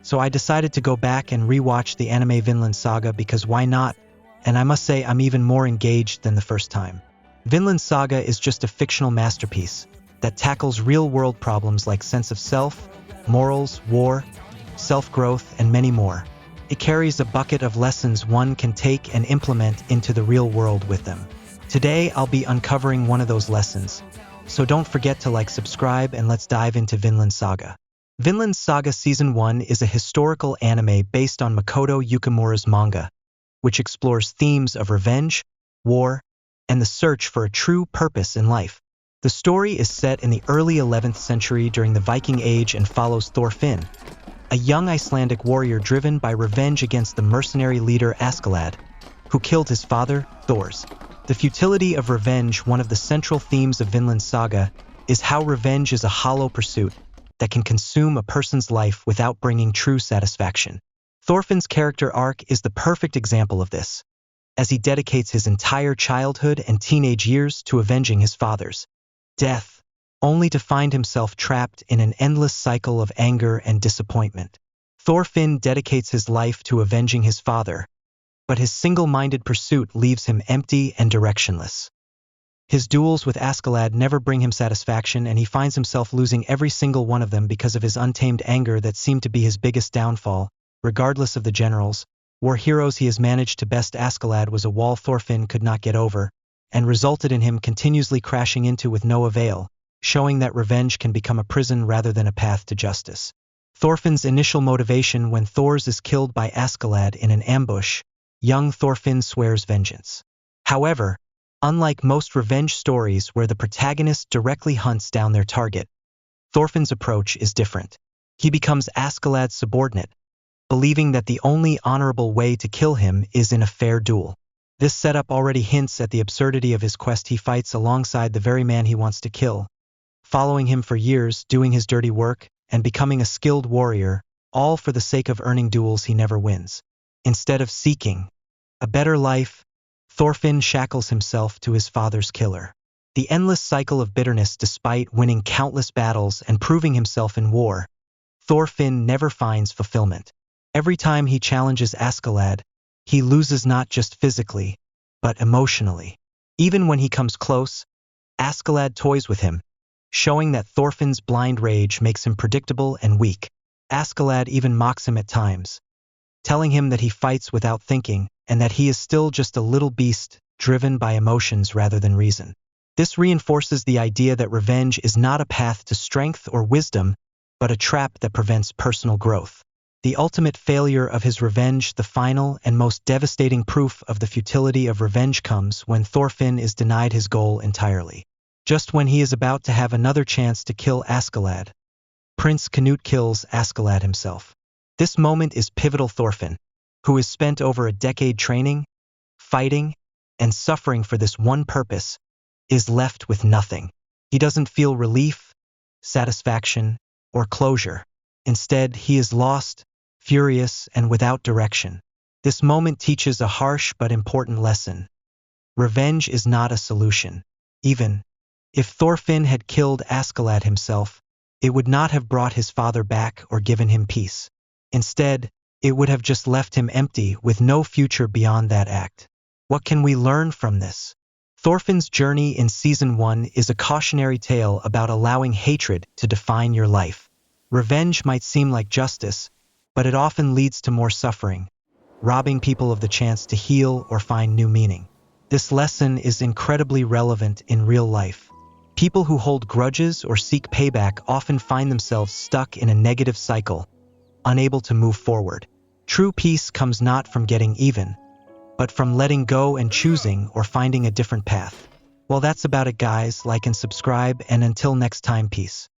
So I decided to go back and rewatch the anime Vinland Saga because why not? And I must say I'm even more engaged than the first time. Vinland Saga is just a fictional masterpiece that tackles real-world problems like sense of self, morals, war, self-growth, and many more. It carries a bucket of lessons one can take and implement into the real world with them. Today, I'll be uncovering one of those lessons. So don't forget to subscribe, and let's dive into Vinland Saga. Vinland Saga Season 1 is a historical anime based on Makoto Yukimura's manga, which explores themes of revenge, war, and the search for a true purpose in life. The story is set in the early 11th century during the Viking Age and follows Thorfinn, a young Icelandic warrior driven by revenge against the mercenary leader Askeladd, who killed his father, Thors. The futility of revenge, one of the central themes of Vinland Saga, is how revenge is a hollow pursuit that can consume a person's life without bringing true satisfaction. Thorfinn's character arc is the perfect example of this, as he dedicates his entire childhood and teenage years to avenging his father's death, only to find himself trapped in an endless cycle of anger and disappointment. Thorfinn dedicates his life to avenging his father, but his single-minded pursuit leaves him empty and directionless. His duels with Askeladd never bring him satisfaction, and he finds himself losing every single one of them because of his untamed anger that seemed to be his biggest downfall. Regardless of the generals, war heroes he has managed to best, Askeladd was a wall Thorfinn could not get over, and resulted in him continuously crashing into with no avail, showing that revenge can become a prison rather than a path to justice. Thorfinn's initial motivation: when Thors is killed by Askeladd in an ambush, young Thorfinn swears vengeance. However, unlike most revenge stories where the protagonist directly hunts down their target, Thorfinn's approach is different. He becomes Askeladd's subordinate, believing that the only honorable way to kill him is in a fair duel. This setup already hints at the absurdity of his quest. He fights alongside the very man he wants to kill, following him for years, doing his dirty work, and becoming a skilled warrior, all for the sake of earning duels he never wins. Instead of seeking a better life, Thorfinn shackles himself to his father's killer. The endless cycle of bitterness. Despite winning countless battles and proving himself in war, Thorfinn never finds fulfillment. Every time he challenges Askeladd, he loses not just physically, but emotionally. Even when he comes close, Askeladd toys with him, showing that Thorfinn's blind rage makes him predictable and weak. Askeladd even mocks him at times, telling him that he fights without thinking, and that he is still just a little beast, driven by emotions rather than reason. This reinforces the idea that revenge is not a path to strength or wisdom, but a trap that prevents personal growth. The ultimate failure of his revenge, the final and most devastating proof of the futility of revenge, comes when Thorfinn is denied his goal entirely. Just when he is about to have another chance to kill Askeladd, Prince Canute kills Askeladd himself. This moment is pivotal. Thorfinn, who has spent over a decade training, fighting, and suffering for this one purpose, is left with nothing. He doesn't feel relief, satisfaction, or closure. Instead, he is lost, furious, and without direction. This moment teaches a harsh but important lesson. Revenge is not a solution. Even if Thorfinn had killed Askeladd himself, it would not have brought his father back or given him peace. Instead, it would have just left him empty, with no future beyond that act. What can we learn from this? Thorfinn's journey in Season 1 is a cautionary tale about allowing hatred to define your life. Revenge might seem like justice, but it often leads to more suffering, robbing people of the chance to heal or find new meaning. This lesson is incredibly relevant in real life. People who hold grudges or seek payback often find themselves stuck in a negative cycle, unable to move forward. True peace comes not from getting even, but from letting go and choosing or finding a different path. Well, that's about it, guys. Like and subscribe, and until next time, peace.